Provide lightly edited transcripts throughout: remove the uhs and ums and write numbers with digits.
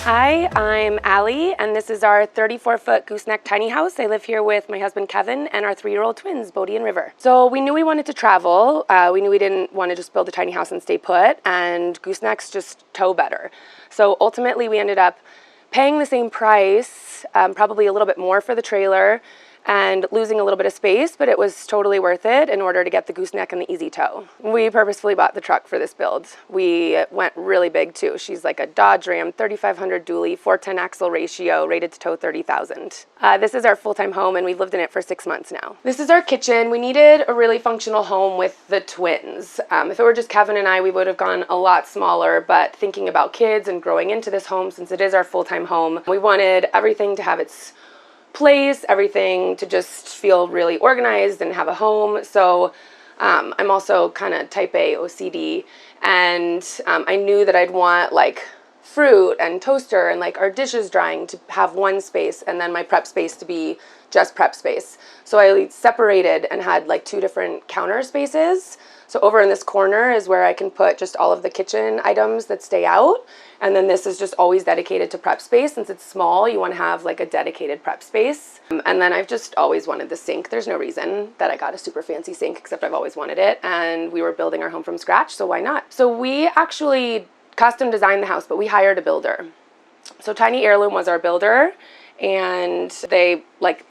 Hi, I'm Allie, and this is our 34-foot gooseneck tiny house. I live here with my husband Kevin and our 3-year-old twins, Bodie and River. So we knew we wanted to travel. We knew we didn't want to just build a tiny house and stay put, and goosenecks just tow better. So ultimately we ended up paying the same price, probably a little bit more for the trailer, and losing a little bit of space, but it was totally worth it in order to get the gooseneck and the easy tow. We purposefully bought the truck for this build. We went really big too. She's like a Dodge Ram 3500 dually, 410 axle ratio, rated to tow 30,000. This is our full-time home and we've lived in it for 6 months now. This is our kitchen. We needed a really functional home with the twins. If it were just Kevin and I, we would have gone a lot smaller, but thinking about kids and growing into this home, since it is our full-time home, we wanted everything to have its place, everything to just feel really organized and have a home. So I'm also kind of type A OCD, and I knew that I'd want like fruit and toaster and like our dishes drying to have one space, and then my prep space to be just prep space. So I separated and had like 2 different counter spaces. So over in this corner is where I can put just all of the kitchen items that stay out. And then this is just always dedicated to prep space. Since it's small, you want to have like a dedicated prep space. And then I've just always wanted the sink. There's no reason that I got a super fancy sink, except I've always wanted it. And we were building our home from scratch, so why not? So we actually custom designed the house, but we hired a builder. So Tiny Heirloom was our builder. And they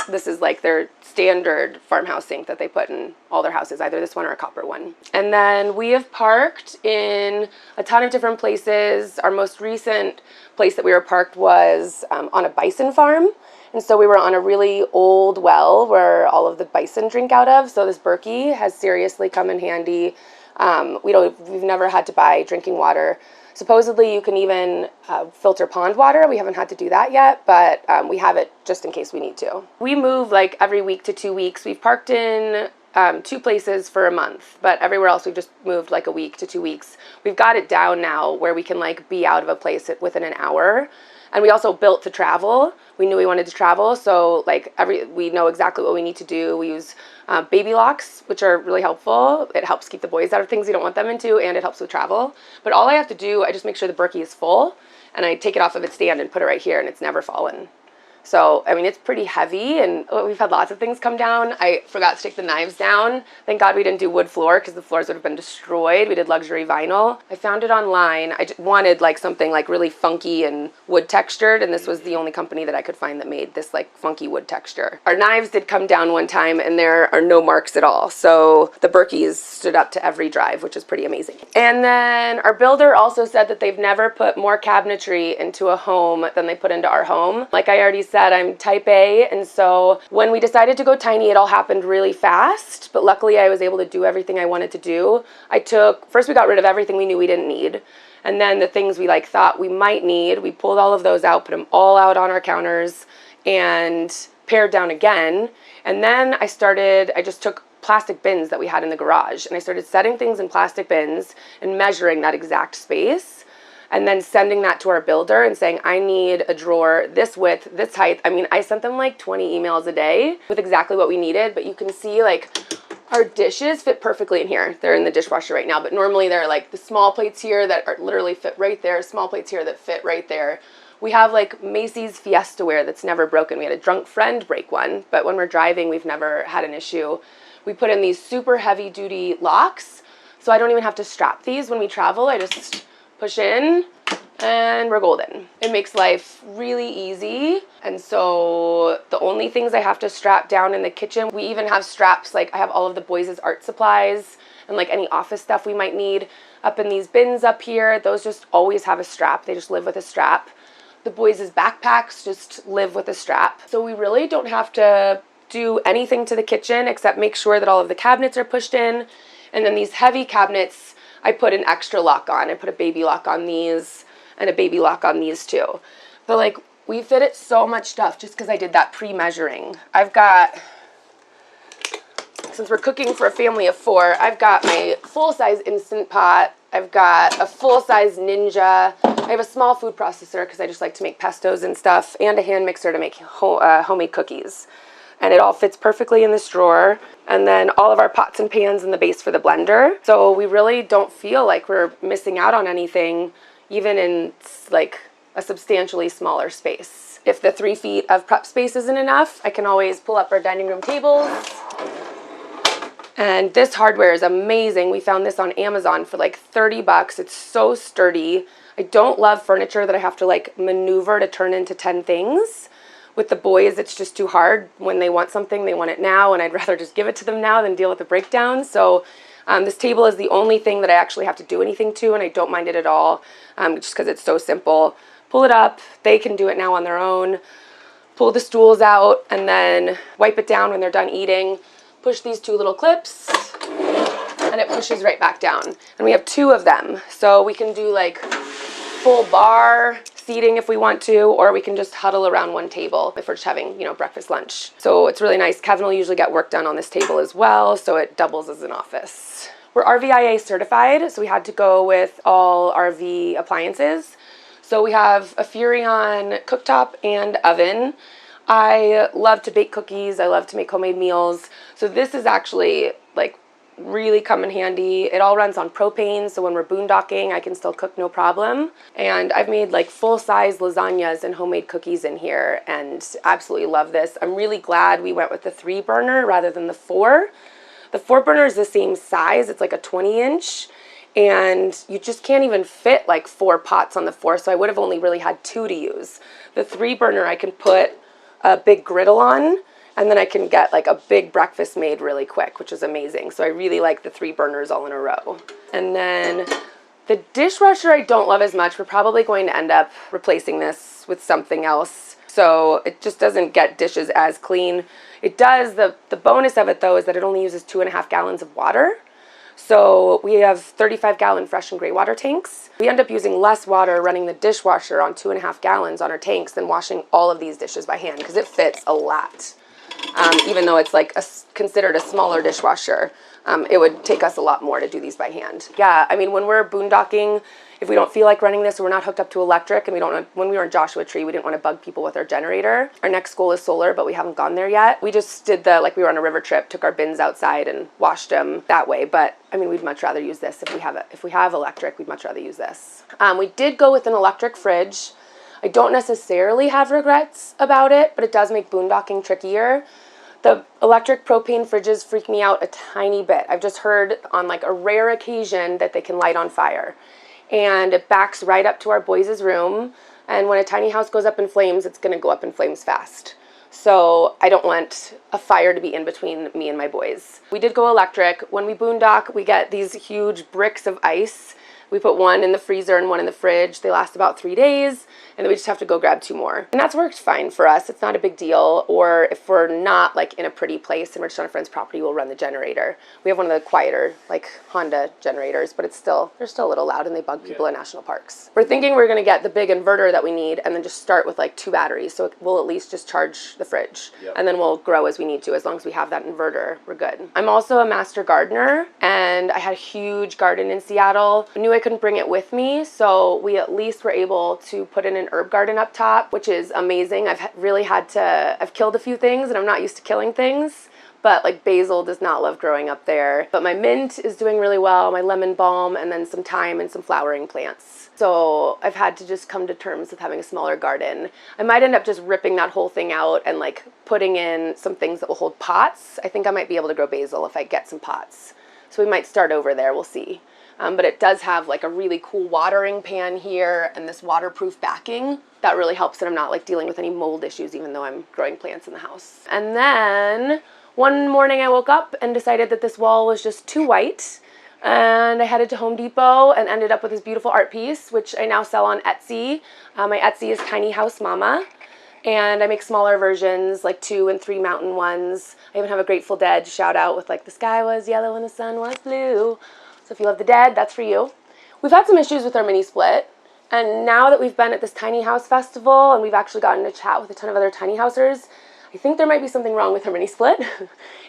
this is like their standard farmhouse sink that they put in all their houses, either this one or a copper one. And then we have parked in a ton of different places. Our most recent place that we were parked was on a bison farm. And so we were on a really old well where all of the bison drink out of. So this Berkey has seriously come in handy. We've never had to buy drinking water. Supposedly you can even filter pond water. We haven't had to do that yet, but we have it just in case we need to. We move like every week to 2 weeks. We've parked in 2 places for a month, but everywhere else we've just moved like a week to 2 weeks. We've got it down now where we can like be out of a place within an hour. And we also built to travel. We knew we wanted to travel, so like we know exactly what we need to do. We use baby locks, which are really helpful. It helps keep the boys out of things you don't want them into, and it helps with travel. But all I have to do, I just make sure the Berkey is full, and I take it off of its stand and put it right here, and it's never fallen. So, I mean, it's pretty heavy, and we've had lots of things come down. I forgot to take the knives down. Thank God we didn't do wood floor, because the floors would have been destroyed. We did luxury vinyl. I found it online. I just wanted like something like really funky and wood textured, and this was the only company that I could find that made this like funky wood texture. Our knives did come down one time, and there are no marks at all. So the Berkeys stood up to every drive, which is pretty amazing. And then our builder also said that they've never put more cabinetry into a home than they put into our home. Like I already said, I'm type A, and so when we decided to go tiny, it all happened really fast, but luckily I was able to do everything I wanted to do. First we got rid of everything we knew we didn't need, and then the things we like thought we might need, we pulled all of those out, put them all out on our counters, and pared down again. And then I just took plastic bins that we had in the garage, and I started setting things in plastic bins and measuring that exact space, and then sending that to our builder and saying, I need a drawer this width, this height. I mean, I sent them like 20 emails a day with exactly what we needed, but you can see like our dishes fit perfectly in here. They're in the dishwasher right now, but normally they're like the small plates here that are literally fit right there, small plates here that fit right there. We have like Macy's Fiesta ware that's never broken. We had a drunk friend break one, but when we're driving, we've never had an issue. We put in these super heavy duty locks, so I don't even have to strap these when we travel. I just push in and we're golden. It makes life really easy. And so the only things I have to strap down in the kitchen, we even have straps, like I have all of the boys' art supplies and like any office stuff we might need up in these bins up here. Those just always have a strap. They just live with a strap. The boys' backpacks just live with a strap. So we really don't have to do anything to the kitchen except make sure that all of the cabinets are pushed in. And then these heavy cabinets, I put an extra lock on. I put a baby lock on these and a baby lock on these too. But like we fit it so much stuff just because I did that pre-measuring. I've got, since we're cooking for a family of 4, I've got my full-size Instant Pot. I've got a full-size Ninja. I have a small food processor because I just like to make pestos and stuff, and a hand mixer to make homemade cookies. And it all fits perfectly in this drawer. And then all of our pots and pans and the base for the blender. So we really don't feel like we're missing out on anything, even in like a substantially smaller space. If the 3 feet of prep space isn't enough, I can always pull up our dining room tables. And this hardware is amazing. We found this on Amazon for like 30 bucks. It's so sturdy. I don't love furniture that I have to like maneuver to turn into 10 things. With the boys, it's just too hard. When they want something, they want it now, and I'd rather just give it to them now than deal with the breakdown. So this table is the only thing that I actually have to do anything to, and I don't mind it at all, just because it's so simple. Pull it up. They can do it now on their own. Pull the stools out, and then wipe it down when they're done eating. Push these 2 little clips, and it pushes right back down. And we have 2 of them, so we can do like full bar seating if we want to, or we can just huddle around one table if we're just having, you know, breakfast, lunch. So it's really nice. Kevin will usually get work done on this table as well, so it doubles as an office. We're RVIA certified, so we had to go with all RV appliances. So we have a Furrion cooktop and oven. I love to bake cookies. I love to make homemade meals. So this is actually like really come in handy. It all runs on propane, so when we're boondocking, I can still cook no problem. And I've made like full-size lasagnas and homemade cookies in here, and absolutely love this. I'm really glad we went with the 3 burner rather than the 4. The 4 burner is the same size. It's like a 20-inch, and you just can't even fit like 4 pots on the 4, so I would have only really had 2 to use. The 3 burner, I can put a big griddle on, and then I can get like a big breakfast made really quick, which is amazing. So I really like the 3 burners all in a row. And then the dishwasher I don't love as much. We're probably going to end up replacing this with something else, so it just doesn't get dishes as clean. It does, the bonus of it though is that it only uses 2.5 gallons of water. So we have 35-gallon fresh and gray water tanks. We end up using less water running the dishwasher on 2.5 gallons on our tanks than washing all of these dishes by hand, because it fits a lot. Even though it's like considered a smaller dishwasher, it would take us a lot more to do these by hand. Yeah, I mean, when we're boondocking, if we don't feel like running this or we're not hooked up to electric, and when we were in Joshua Tree, we didn't want to bug people with our generator. Our next goal is solar, but we haven't gone there yet. We just did like we were on a river trip, took our bins outside and washed them that way. But I mean, we'd much rather use this if we have electric. We'd much rather use this. We did go with an electric fridge. I don't necessarily have regrets about it, but it does make boondocking trickier. The electric propane fridges freak me out a tiny bit. I've just heard on like a rare occasion that they can light on fire. And it backs right up to our boys' room. And when a tiny house goes up in flames, it's going to go up in flames fast. So I don't want a fire to be in between me and my boys. We did go electric. When we boondock, we get these huge bricks of ice. We put one in the freezer and one in the fridge. They last about 3 days, and then we just have to go grab 2 more. And that's worked fine for us. It's not a big deal. Or if we're not like in a pretty place and we're just on a friend's property, we'll run the generator. We have one of the quieter like Honda generators, but they're still a little loud and they bug people in national parks. We're thinking we're gonna get the big inverter that we need and then just start with like 2 batteries. So we'll at least just charge the fridge. Yep. And then we'll grow as we need to. As long as we have that inverter, we're good. I'm also a master gardener, and I had a huge garden in Seattle. I knew I couldn't bring it with me, so we at least were able to put in an herb garden up top, which is amazing. I've killed a few things, and I'm not used to killing things, but like basil does not love growing up there. But my mint is doing really well, my lemon balm, and then some thyme and some flowering plants. So I've had to just come to terms with having a smaller garden. I might end up just ripping that whole thing out and like putting in some things that will hold pots. I think I might be able to grow basil if I get some pots. So we might start over there, we'll see. But it does have like a really cool watering pan here and this waterproof backing. That really helps that I'm not like dealing with any mold issues even though I'm growing plants in the house. And then one morning I woke up and decided that this wall was just too white. And I headed to Home Depot and ended up with this beautiful art piece, which I now sell on Etsy. My Etsy is Tiny House Mama. And I make smaller versions, like 2 and 3 mountain ones. I even have a Grateful Dead shout out with like the sky was yellow and the sun was blue. So if you love the Dead, that's for you. We've had some issues with our mini split, and now that we've been at this tiny house festival and we've actually gotten to chat with a ton of other tiny housers, I think there might be something wrong with our mini split.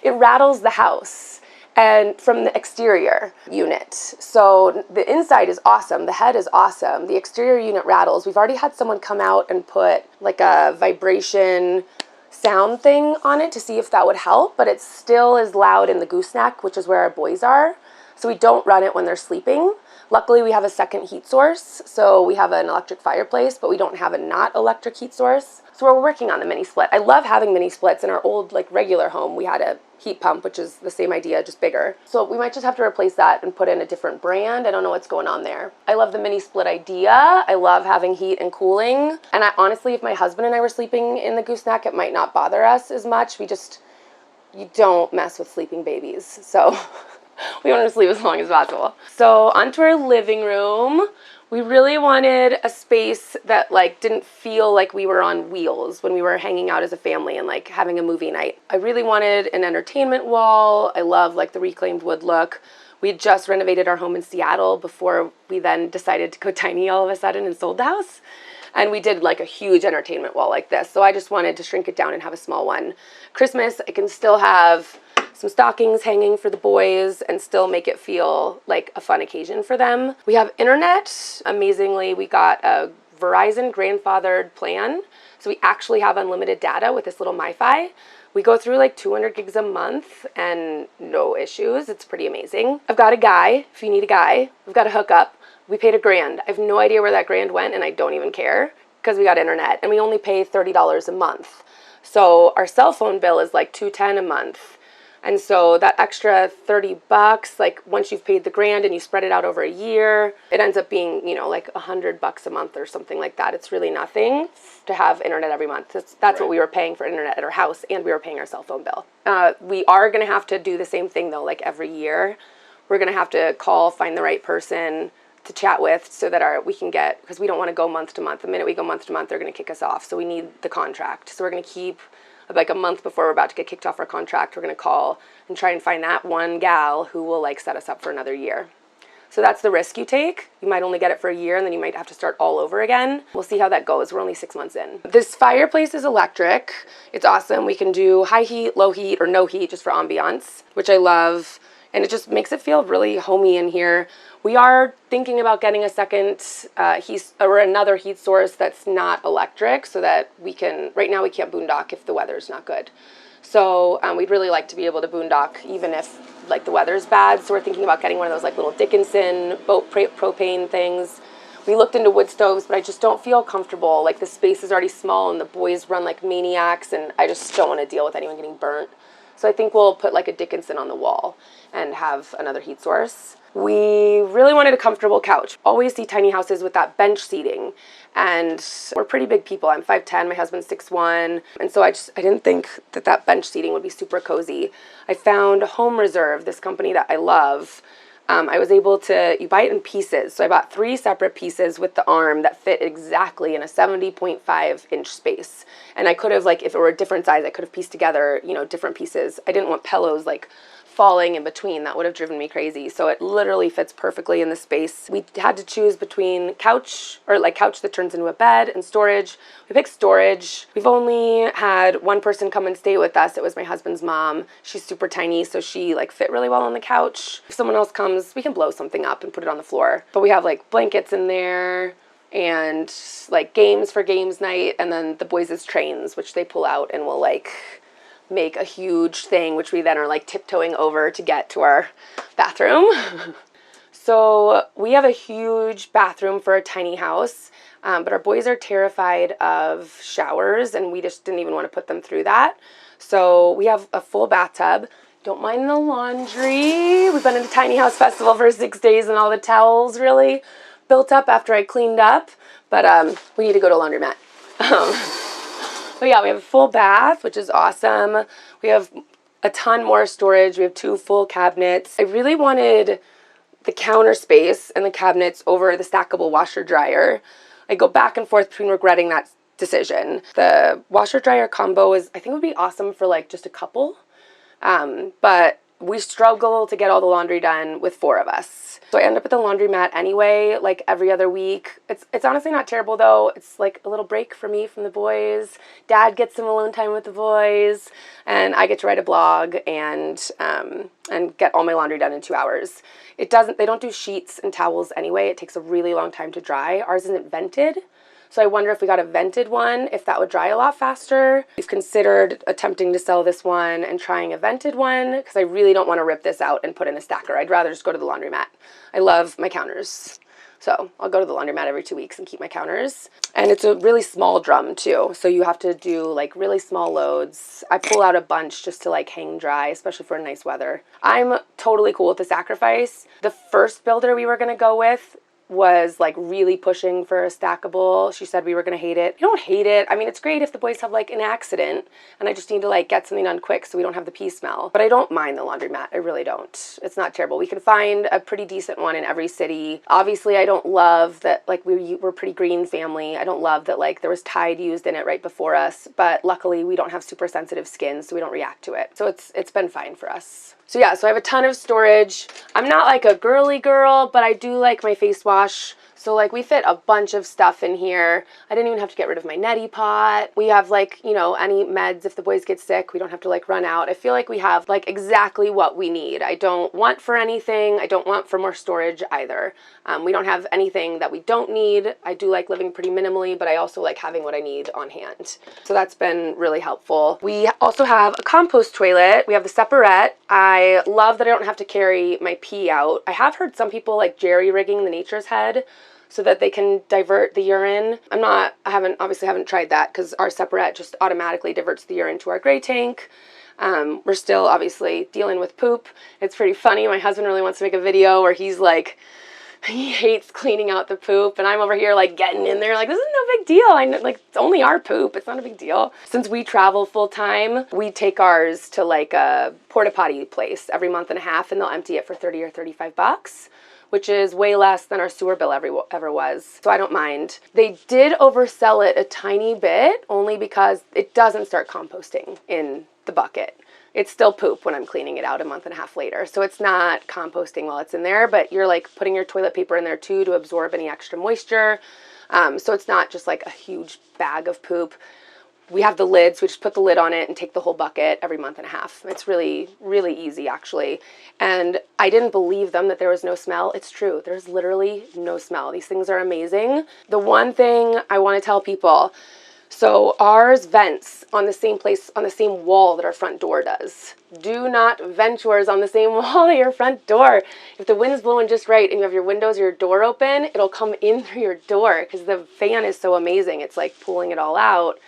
It rattles the house and from the exterior unit. So the inside is awesome, the head is awesome, the exterior unit rattles. We've already had someone come out and put like a vibration sound thing on it to see if that would help, but it still is loud in the gooseneck, which is where our boys are. So we don't run it when they're sleeping. Luckily, we have a second heat source. So we have an electric fireplace, but we don't have a not electric heat source. So we're working on the mini split. I love having mini splits. In our old like regular home, we had a heat pump, which is the same idea, just bigger. So we might just have to replace that and put in a different brand. I don't know what's going on there. I love the mini split idea. I love having heat and cooling. And honestly, if my husband and I were sleeping in the gooseneck, it might not bother us as much. You don't mess with sleeping babies. So we want to sleep as long as possible. So onto our living room. We really wanted a space that like didn't feel like we were on wheels when we were hanging out as a family and like having a movie night. I really wanted an entertainment wall. I love like the reclaimed wood look. We had just renovated our home in Seattle before we then decided to go tiny all of a sudden and sold the house. And we did like a huge entertainment wall like this. So I just wanted to shrink it down and have a small one. Christmas, I can still have some stockings hanging for the boys and still make it feel like a fun occasion for them. We have internet. Amazingly, we got a Verizon grandfathered plan. So we actually have unlimited data with this little MiFi. We go through like 200 gigs a month and no issues. It's pretty amazing. I've got a guy, if you need a guy. We've got a hookup. We paid $1,000. I have no idea where that $1,000 went and I don't even care because we got internet and we only pay $30 a month. So our cell phone bill is like $210 a month. And so that extra $30, like once you've paid the $1,000 and you spread it out over a year, it ends up being, you know, like $100 a month or something like that. It's really nothing to have internet every month. That's right. What we were paying for internet at our house, and we were paying our cell phone bill. We are going to have to do the same thing though, like every year. We're going to have to call, find the right person to chat with so that we can get, because we don't want to go month to month. The minute we go month to month, they're going to kick us off. So we need the contract. So we're going to keep like a month before we're about to get kicked off our contract, we're going to call and try and find that one gal who will like set us up for another year. So that's the risk you take. You might only get it for a year and then you might have to start all over again. We'll see how that goes. We're only 6 months in. This fireplace is electric. It's awesome. We can do high heat, low heat, or no heat just for ambiance, which I love. And it just makes it feel really homey in here. We are thinking about getting a second or another heat source that's not electric so that we can, right now we can't boondock if the weather's not good. So we'd really like to be able to boondock even if like the weather's bad. So we're thinking about getting one of those like little Dickinson boat propane things. We looked into wood stoves, but I just don't feel comfortable. Like the space is already small and the boys run like maniacs and I just don't want to deal with anyone getting burnt. So I think we'll put like a Dickinson on the wall and have another heat source. We really wanted a comfortable couch. Always see tiny houses with that bench seating. And we're pretty big people. I'm 5'10", my husband's 6'1". And so I didn't think that bench seating would be super cozy. I found Home Reserve, this company that I love. I was able to, you buy it in pieces. So I bought 3 separate pieces with the arm that fit exactly in a 70.5 inch space. And I could have, like, if it were a different size, I could have pieced together, you know, different pieces. I didn't want pillows, like, falling in between. That would have driven me crazy. So it literally fits perfectly in the space. We had to choose between couch that turns into a bed, and storage. We picked storage. We've only had one person come and stay with us. It was my husband's mom. She's super tiny, so she like fit really well on the couch. If someone else comes, we can blow something up and put it on the floor. But we have like blankets in there and like games for games night, and then the boys' trains, which they pull out and will like make a huge thing, which we then are like tiptoeing over to get to our bathroom. So we have a huge bathroom for a tiny house, but our boys are terrified of showers and we just didn't even want to put them through that. So we have a full bathtub. Don't mind the laundry. We've been at a tiny house festival for 6 days and all the towels really built up after I cleaned up, but we need to go to a laundromat. But yeah, we have a full bath, which is awesome. We have a ton more storage. We have 2 full cabinets. I really wanted the counter space and the cabinets over the stackable washer dryer. I go back and forth between regretting that decision. The washer dryer combo I think would be awesome for like just a couple. But we struggle to get all the laundry done with 4 of us. So I end up at the laundromat anyway, like every other week. It's honestly not terrible though. It's like a little break for me from the boys. Dad gets some alone time with the boys, and I get to write a blog and get all my laundry done in 2 hours. They don't do sheets and towels anyway. It takes a really long time to dry. Ours isn't vented, So I wonder if we got a vented one, if that would dry a lot faster. We've considered attempting to sell this one and trying a vented one because I really don't want to rip this out and put in a stacker. I'd rather just go to the laundromat. I love my counters. So I'll go to the laundromat every 2 weeks and keep my counters. And it's a really small drum too. So you have to do like really small loads. I pull out a bunch just to like hang dry, especially for nice weather. I'm totally cool with the sacrifice. The first builder we were going to go with was like really pushing for a stackable. She said we were going to hate it. You don't hate it. I mean, it's great if the boys have like an accident and I just need to like get something done quick so we don't have the pee smell. But I don't mind the laundromat. I really don't. It's not terrible. We can find a pretty decent one in every city. Obviously, I don't love that like we're pretty green family. I don't love that like there was Tide used in it right before us, but luckily we don't have super sensitive skin, so we don't react to it. So it's been fine for us. So yeah, so I have a ton of storage. I'm not like a girly girl, but I do like my face wash. So like we fit a bunch of stuff in here. I didn't even have to get rid of my neti pot. We have like, you know, any meds if the boys get sick. We don't have to like run out. I feel like we have like exactly what we need. I don't want for anything. I don't want for more storage either. We don't have anything that we don't need. I do like living pretty minimally, but I also like having what I need on hand. So that's been really helpful. We also have a compost toilet. We have the separate. I love that I don't have to carry my pee out. I have heard some people like jerry-rigging the Nature's Head so that they can divert the urine. I obviously haven't tried that because our separate just automatically diverts the urine to our gray tank. We're still obviously dealing with poop. It's pretty funny. My husband really wants to make a video where he's like, he hates cleaning out the poop, and I'm over here like getting in there like, this is no big deal. I know, like, it's only our poop. It's not a big deal. Since we travel full time, we take ours to like a porta potty place every month and a half, and they'll empty it for 30 or 35 bucks. Which is way less than our sewer bill ever was. So I don't mind. They did oversell it a tiny bit, only because it doesn't start composting in the bucket. It's still poop when I'm cleaning it out a month and a half later. So it's not composting while it's in there, but you're like putting your toilet paper in there too to absorb any extra moisture. So it's not just like a huge bag of poop. We have the lid, so we just put the lid on it and take the whole bucket every month and a half. It's really, really easy, actually. And I didn't believe them that there was no smell. It's true. There's literally no smell. These things are amazing. The one thing I want to tell people, so ours vents on the same place, on the same wall that our front door does. Do not vent yours on the same wall as your front door. If the wind's blowing just right and you have your windows or your door open, it'll come in through your door because the fan is so amazing. It's like pulling it all out.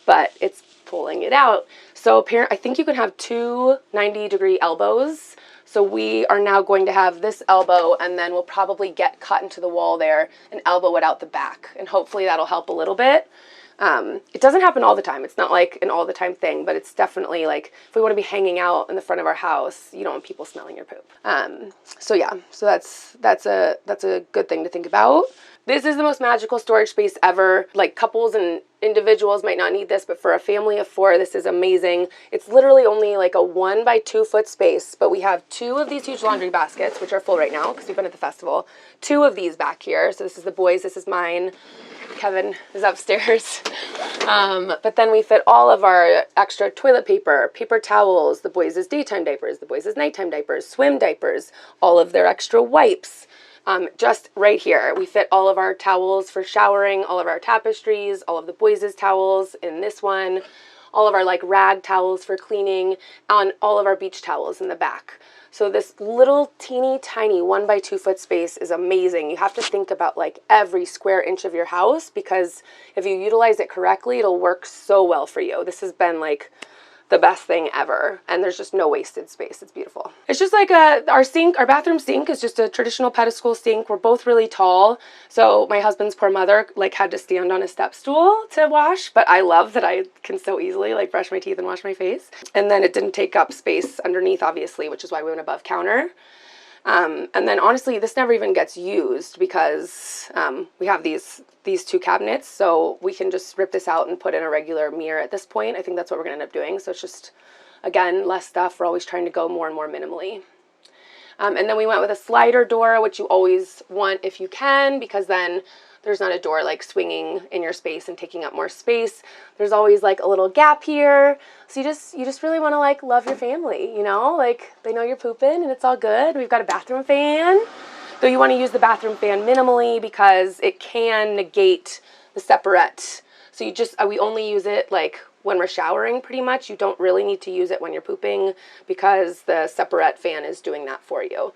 But it's pulling it out. So I think you can have two 90-degree elbows. So we are now going to have this elbow, and then we'll probably get cut into the wall there and elbow it out the back. And hopefully that'll help a little bit. It doesn't happen all the time. It's not like an all the time thing, but it's definitely like if we want to be hanging out in the front of our house, you don't want people smelling your poop. So yeah, so that's a good thing to think about. This is the most magical storage space ever. Like couples and individuals might not need this, but for a family of 4, this is amazing. It's literally only like a 1 by 2 foot space, but we have 2 of these huge laundry baskets, which are full right now because we've been at the festival. 2 of these back here. So this is the boys, this is mine. Kevin is upstairs. But then we fit all of our extra toilet paper, paper towels, the boys' daytime diapers, the boys' nighttime diapers, swim diapers, all of their extra wipes. Just right here, we fit all of our towels for showering, all of our tapestries, all of the boys' towels in this one, all of our like rag towels for cleaning, and all of our beach towels in the back. So this little teeny tiny 1 by 2 foot space is amazing. You have to think about like every square inch of your house because if you utilize it correctly, it'll work so well for you. This has been like the best thing ever, and there's just no wasted space. It's beautiful. It's just like our sink, our bathroom sink is just a traditional pedestal sink. We're both really tall, so my husband's poor mother like had to stand on a step stool to wash, but I love that I can so easily like brush my teeth and wash my face. And then it didn't take up space underneath, obviously, which is why we went above counter. And then honestly, this never even gets used because we have these 2 cabinets, so we can just rip this out and put in a regular mirror at this point. I think that's what we're gonna end up doing. So it's just, again, less stuff. We're always trying to go more and more minimally. And then we went with a slider door, which you always want if you can, because then there's not a door like swinging in your space and taking up more space. There's always like a little gap here. So you just really want to like love your family, you know, like they know you're pooping and it's all good. We've got a bathroom fan, though you want to use the bathroom fan minimally because it can negate the separate. So you just, we only use it like when we're showering pretty much. You don't really need to use it when you're pooping because the separate fan is doing that for you.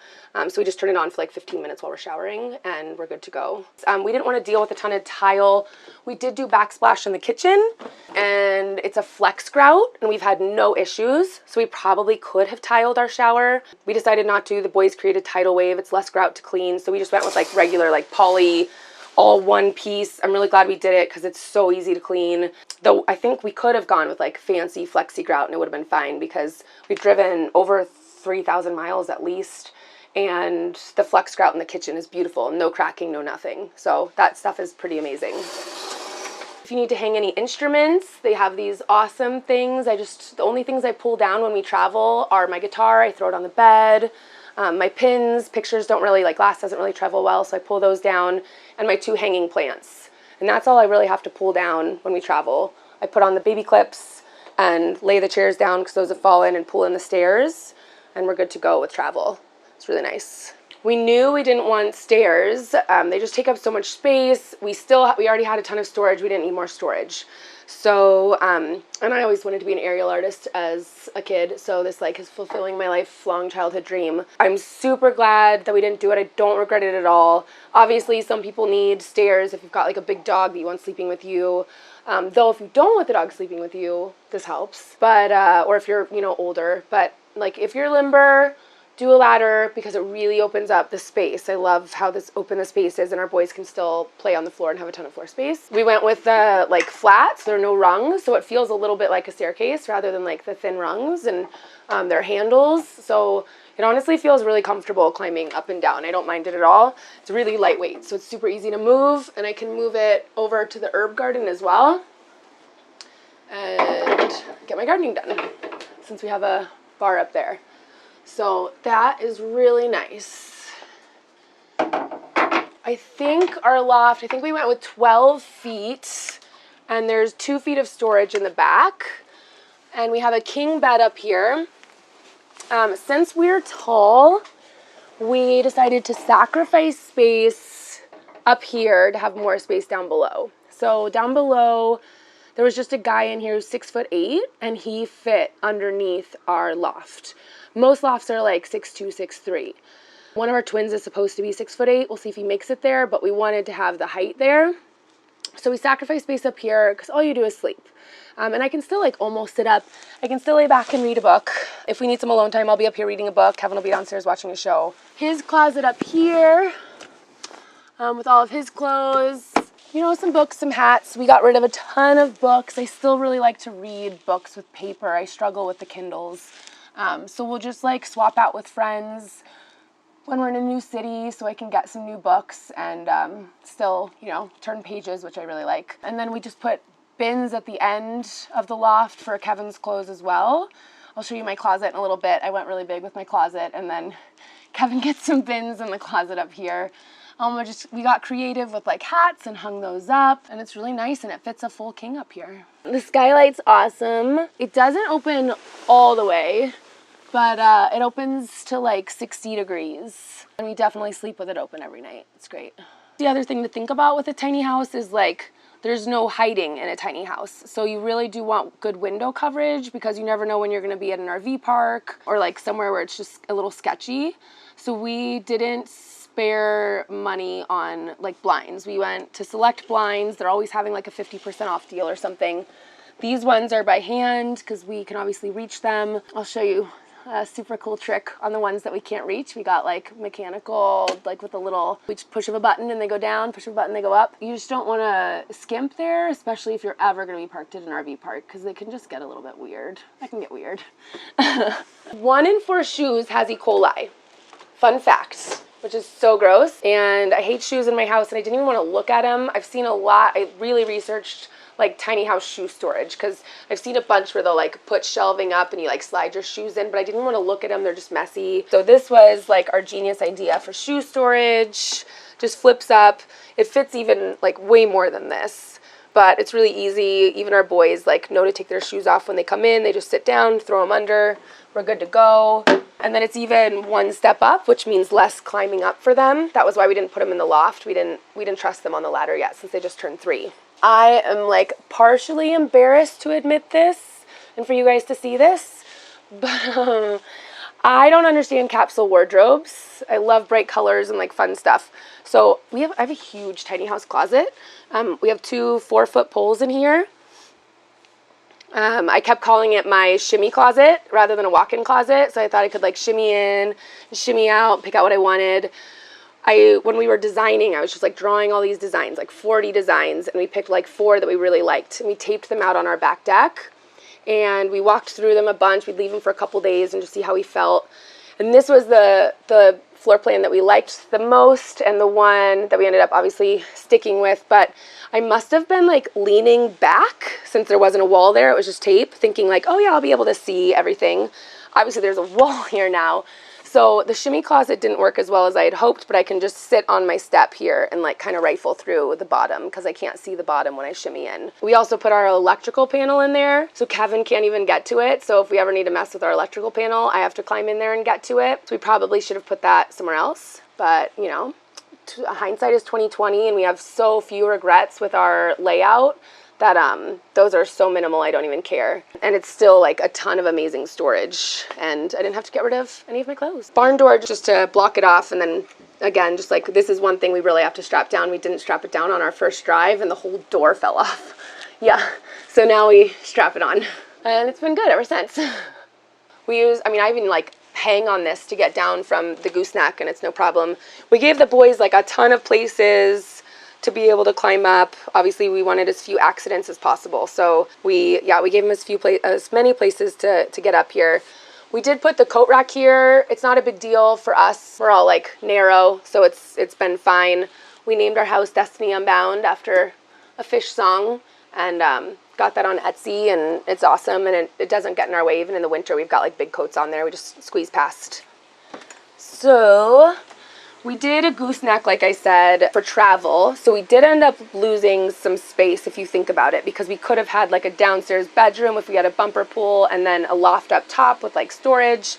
So we just turn it on for like 15 minutes while we're showering and we're good to go. We didn't want to deal with a ton of tile. We did do backsplash in the kitchen and it's a flex grout and we've had no issues. So we probably could have tiled our shower. We decided not to. The boys created tidal wave. It's less grout to clean. So we just went with like regular like poly, all one piece. I'm really glad we did it because it's so easy to clean. Though I think we could have gone with like fancy flexi grout and it would have been fine because we've driven over 3,000 miles at least. And the flex grout in the kitchen is beautiful. No cracking, no nothing. So that stuff is pretty amazing. If you need to hang any instruments, they have these awesome things. The only things I pull down when we travel are my guitar. I throw it on the bed. My pins, pictures don't really, like glass doesn't really travel well, so I pull those down, and my 2 hanging plants. And that's all I really have to pull down when we travel. I put on the baby clips and lay the chairs down because those have fallen and pull in the stairs, and we're good to go with travel. It's really nice. We knew we didn't want stairs. They just take up so much space. We already had a ton of storage. We didn't need more storage. So, and I always wanted to be an aerial artist as a kid, so this like is fulfilling my lifelong childhood dream. I'm super glad that we didn't do it. I don't regret it at all. Obviously, some people need stairs if you've got like a big dog that you want sleeping with you. Though if you don't want the dog sleeping with you, this helps. But, or if you're, you know, older, but like if you're limber, do a ladder because it really opens up the space. I love how open the space is and our boys can still play on the floor and have a ton of floor space. We went with the like flats, there are no rungs, so it feels a little bit like a staircase rather than like the thin rungs, and their handles. So it honestly feels really comfortable climbing up and down. I don't mind it at all. It's really lightweight, so it's super easy to move, and I can move it over to the herb garden as well and get my gardening done since we have a bar up there. So that is really nice. I think our loft, I think we went with 12 feet and there's 2 feet of storage in the back. And we have a king bed up here. Since we're tall, we decided to sacrifice space up here to have more space down below. So down below, there was just a guy in here who's 6'8" and he fit underneath our loft. Most lofts are like 6'2", 6'3". One of our twins is supposed to be 6'8". We'll see if he makes it there, but we wanted to have the height there. So we sacrificed space up here because all you do is sleep. And I can still like almost sit up. I can still lay back and read a book. If we need some alone time, I'll be up here reading a book. Kevin will be downstairs watching a show. His closet up here with all of his clothes. You know, some books, some hats. We got rid of a ton of books. I still really like to read books with paper. I struggle with the Kindles. So we'll just like swap out with friends when we're in a new city so I can get some new books and still, you know, turn pages, which I really like. And then we just put bins at the end of the loft for Kevin's clothes as well. I'll show you my closet in a little bit. I went really big with my closet, and then Kevin gets some bins in the closet up here. We got creative with like hats and hung those up, and it's really nice and it fits a full king up here. The skylight's awesome. It doesn't open all the way, but it opens to like 60 degrees, and we definitely sleep with it open every night. It's great. The other thing to think about with a tiny house is like there's no hiding in a tiny house. So you really do want good window coverage because you never know when you're going to be at an RV park or like somewhere where it's just a little sketchy. So we didn't spare money on like blinds. We went to Select Blinds. They're always having like a 50% off deal or something. These ones are by hand because we can obviously reach them. I'll show you a super cool trick on the ones that we can't reach. We got like mechanical, like with a little, we just push of a button and they go down, push of a button, they go up. You just don't want to skimp there, especially if you're ever going to be parked at an RV park, because they can just get a little bit weird. That can get weird. 1 in 4 shoes has E. coli. Fun fact, which is so gross. And I hate shoes in my house and I didn't even want to look at them. I've seen a lot. I really researched like tiny house shoe storage because I've seen a bunch where they'll like put shelving up and you like slide your shoes in, but I didn't want to look at them. They're just messy. So this was like our genius idea for shoe storage. Just flips up. It fits even like way more than this, but it's really easy. Even our boys like know to take their shoes off when they come in. They just sit down, throw them under. We're good to go. And then it's even one step up, which means less climbing up for them. That was why we didn't put them in the loft. We didn't trust them on the ladder yet since they just turned 3. I am like partially embarrassed to admit this and for you guys to see this, but I don't understand capsule wardrobes. I love bright colors and like fun stuff. So I have a huge tiny house closet. We have 2 4-foot poles in here. I kept calling it my shimmy closet rather than a walk-in closet. So I thought I could like shimmy in, shimmy out, pick out what I wanted. When we were designing, I was just like drawing all these designs, like 40 designs, and we picked like 4 that we really liked, and we taped them out on our back deck, and we walked through them a bunch. We'd leave them for a couple days and just see how we felt. And this was the floor plan that we liked the most, and the one that we ended up obviously sticking with. But I must have been like leaning back since there wasn't a wall there. It was just tape, thinking like, oh yeah, I'll be able to see everything. Obviously there's a wall here now. So the shimmy closet didn't work as well as I had hoped, but I can just sit on my step here and like kind of rifle through the bottom because I can't see the bottom when I shimmy in. We also put our electrical panel in there, so Kevin can't even get to it. So if we ever need to mess with our electrical panel, I have to climb in there and get to it. So we probably should have put that somewhere else, but you know, hindsight is 20/20, and we have so few regrets with our layout that those are so minimal I don't even care. And it's still like a ton of amazing storage, and I didn't have to get rid of any of my clothes. Barn door just to block it off, and then again, just like this is one thing we really have to strap down. We didn't strap it down on our first drive and the whole door fell off. Yeah, so now we strap it on, and it's been good ever since. I even like hang on this to get down from the gooseneck, and it's no problem. We gave the boys like a ton of places to be able to climb up. Obviously we wanted as few accidents as possible, so we gave them as many places to get up here. We did put the coat rack here. It's not a big deal for us. We're all like narrow, so it's been fine. We named our house Destiny Unbound after a fish song, and got that on Etsy, and it's awesome, and it doesn't get in our way. Even in the winter we've got like big coats on there. We just squeeze past. So we did a gooseneck, like I said, for travel. So we did end up losing some space if you think about it, because we could have had like a downstairs bedroom if we had a bumper pool, and then a loft up top with like storage.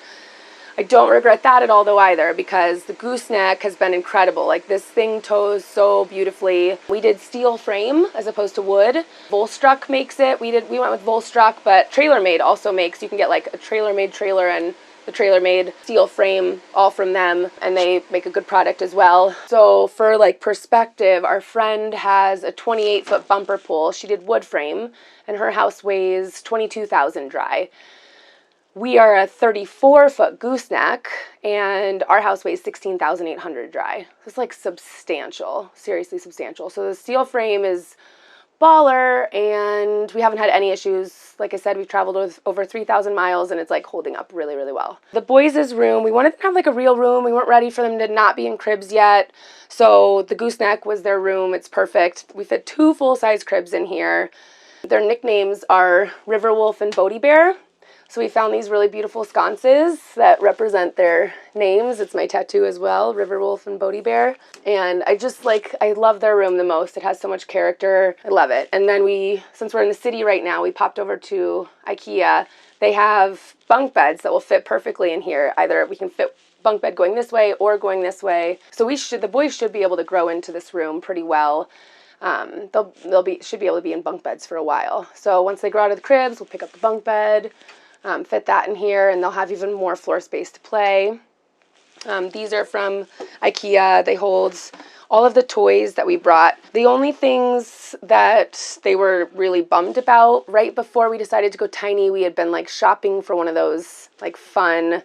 I don't regret that at all though either, because the gooseneck has been incredible. Like this thing tows so beautifully. We did steel frame as opposed to wood. Volstruck makes it. We went with Volstruck, but TrailerMade also makes. You can get like a TrailerMade trailer and the TrailerMade steel frame, all from them, and they make a good product as well. So for like perspective, our friend has a 28-foot bumper pool. She did wood frame, and her house weighs 22,000 dry. We are a 34-foot gooseneck, and our house weighs 16,800 dry. It's like substantial, seriously substantial. So the steel frame is baller, and we haven't had any issues. Like I said, we've traveled over 3,000 miles, and it's like holding up really, really well. The boys' room, we wanted to have like a real room. We weren't ready for them to not be in cribs yet. So the gooseneck was their room. It's perfect. We fit 2 full-size cribs in here. Their nicknames are River Wolf and Bodie Bear. So we found these really beautiful sconces that represent their names. It's my tattoo as well, River Wolf and Bodie Bear. And I love their room the most. It has so much character. I love it. And then since we're in the city right now, we popped over to IKEA. They have bunk beds that will fit perfectly in here. Either we can fit bunk bed going this way or going this way. So the boys should be able to grow into this room pretty well. Should be able to be in bunk beds for a while. So once they grow out of the cribs, we'll pick up the bunk bed, fit that in here, and they'll have even more floor space to play. These are from IKEA. They hold all of the toys that we brought. The only things that they were really bummed about, right before we decided to go tiny, we had been like shopping for one of those like fun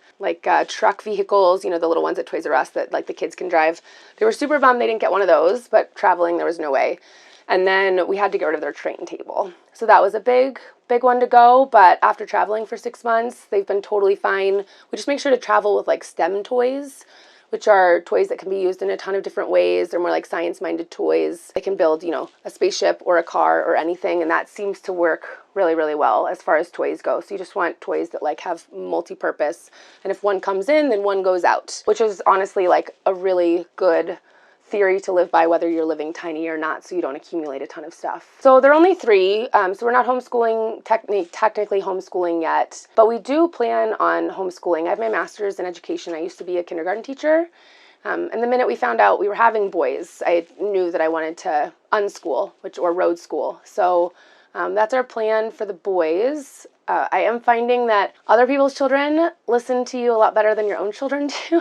truck vehicles, the little ones at Toys R Us that like the kids can drive. They were super bummed they didn't get one of those, but traveling there was no way. And then we had to get rid of their train table. So that was a big one to go, but after traveling for 6 months, they've been totally fine. We just make sure to travel with like STEM toys, which are toys that can be used in a ton of different ways. They're more like science-minded toys. They can build, a spaceship or a car or anything, and that seems to work really, really well as far as toys go. So you just want toys that like have multi-purpose, and if one comes in, then one goes out, which is honestly like a really good theory to live by whether you're living tiny or not, so you don't accumulate a ton of stuff. So they're only 3, so we're not homeschooling, technically homeschooling yet, but we do plan on homeschooling. I have my master's in education. I used to be a kindergarten teacher, and the minute we found out we were having boys, I knew that I wanted to unschool, or road school. So that's our plan for the boys. I am finding that other people's children listen to you a lot better than your own children do.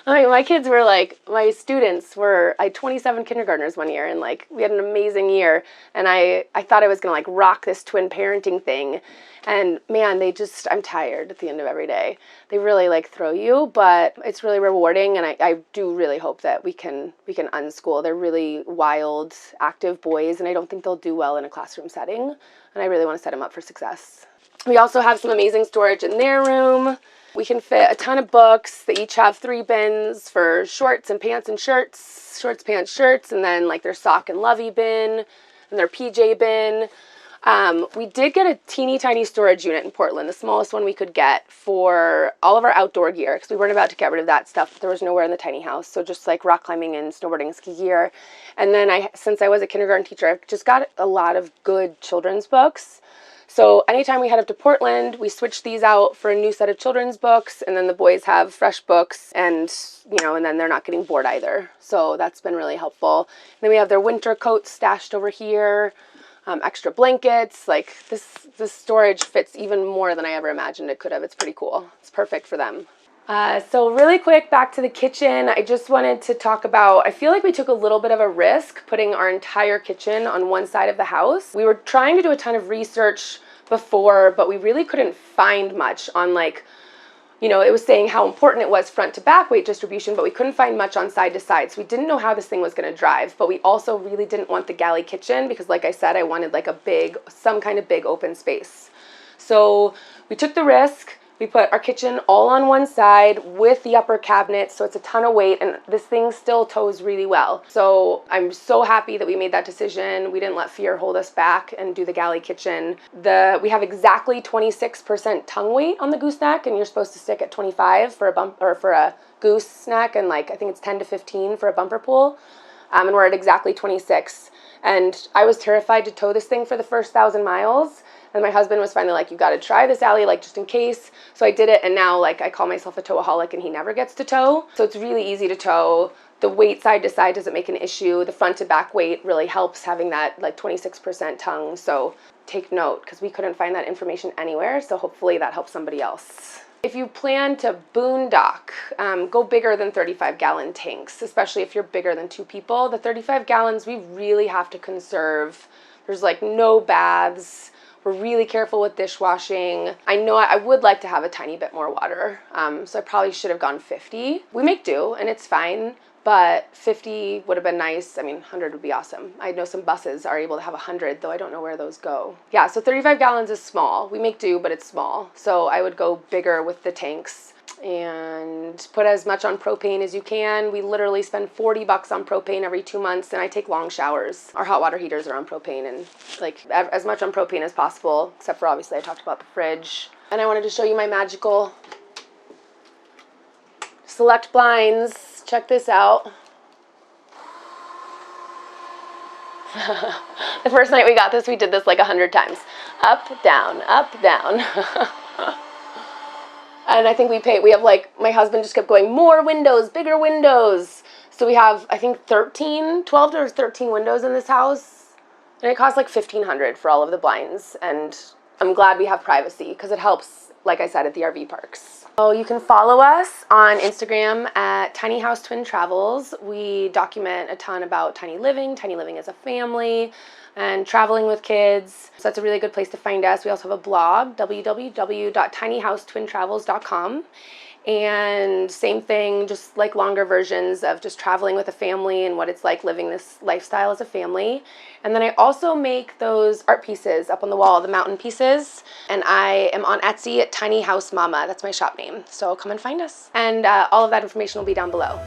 I mean, my kids were like, my students were, I had 27 kindergartners one year, and like, we had an amazing year, and I thought I was gonna like rock this twin parenting thing, and man, I'm tired at the end of every day. They really like throw you, but it's really rewarding, and I do really hope that we can unschool. They're really wild, active boys, and I don't think they'll do well in a classroom setting, and I really want to set them up for success. We also have some amazing storage in their room. We can fit a ton of books. They each have 3 bins for shorts and pants and shirts, shorts, pants, shirts, and then like their sock and lovey bin and their PJ bin. We did get a teeny tiny storage unit in Portland, the smallest one we could get for all of our outdoor gear, because we weren't about to get rid of that stuff. There was nowhere in the tiny house, so just like rock climbing and snowboarding and ski gear. And then since I was a kindergarten teacher, I've just got a lot of good children's books. So anytime we head up to Portland, we switch these out for a new set of children's books, and then the boys have fresh books, and and then they're not getting bored either. So that's been really helpful. And then we have their winter coats stashed over here, extra blankets. Like this storage fits even more than I ever imagined it could have. It's pretty cool. It's perfect for them. So really quick, back to the kitchen. I just wanted to talk about, I feel like we took a little bit of a risk putting our entire kitchen on one side of the house. We were trying to do a ton of research before, but we really couldn't find much on like, it was saying how important it was front to back weight distribution, but we couldn't find much on side to side. So we didn't know how this thing was going to drive, but we also really didn't want the galley kitchen because like I said, I wanted like some kind of big open space. So we took the risk. We put our kitchen all on one side with the upper cabinet, so it's a ton of weight, and this thing still tows really well. So I'm so happy that we made that decision. We didn't let fear hold us back and do the galley kitchen. We have exactly 26% tongue weight on the gooseneck, and you're supposed to stick at 25 for a gooseneck, and like I think it's 10 to 15 for a bumper pull, and we're at exactly 26. And I was terrified to tow this thing for the first 1,000 miles. And my husband was finally like, you got to try this, Allie, like just in case. So I did it, and now like I call myself a towaholic, and he never gets to tow. So it's really easy to tow. The weight side to side doesn't make an issue. The front to back weight really helps having that like 26% tongue. So take note, because we couldn't find that information anywhere. So hopefully that helps somebody else. If you plan to boondock, go bigger than 35-gallon tanks, especially if you're bigger than 2 people. The 35 gallons, we really have to conserve. There's like no baths. We're really careful with dishwashing. I know I would like to have a tiny bit more water, so I probably should have gone 50. We make do, and it's fine, but 50 would have been nice. I mean, 100 would be awesome. I know some buses are able to have 100, though I don't know where those go. Yeah, so 35 gallons is small. We make do, but it's small. So I would go bigger with the tanks and put as much on propane as you can. We literally spend $40 on propane every 2 months, and I take long showers. Our hot water heaters are on propane, and like as much on propane as possible, except for obviously I talked about the fridge. And I wanted to show you my magical select blinds. Check this out. The first night we got this, we did this like 100 times. Up, down, up, down. And I think we have like, my husband just kept going, more windows, bigger windows. So we have, I think 12 or 13 windows in this house. And it costs like $1,500 for all of the blinds. And I'm glad we have privacy because it helps, like I said, at the RV parks. So you can follow us on Instagram at Tiny House Twin Travels. We document a ton about tiny living as a family, and traveling with kids. So that's a really good place to find us. We also have a blog, www.tinyhousetwintravels.com. And same thing, just like longer versions of just traveling with a family and what it's like living this lifestyle as a family. And then I also make those art pieces up on the wall, the mountain pieces. And I am on Etsy at Tiny House Mama. That's my shop name. So come and find us. And all of that information will be down below.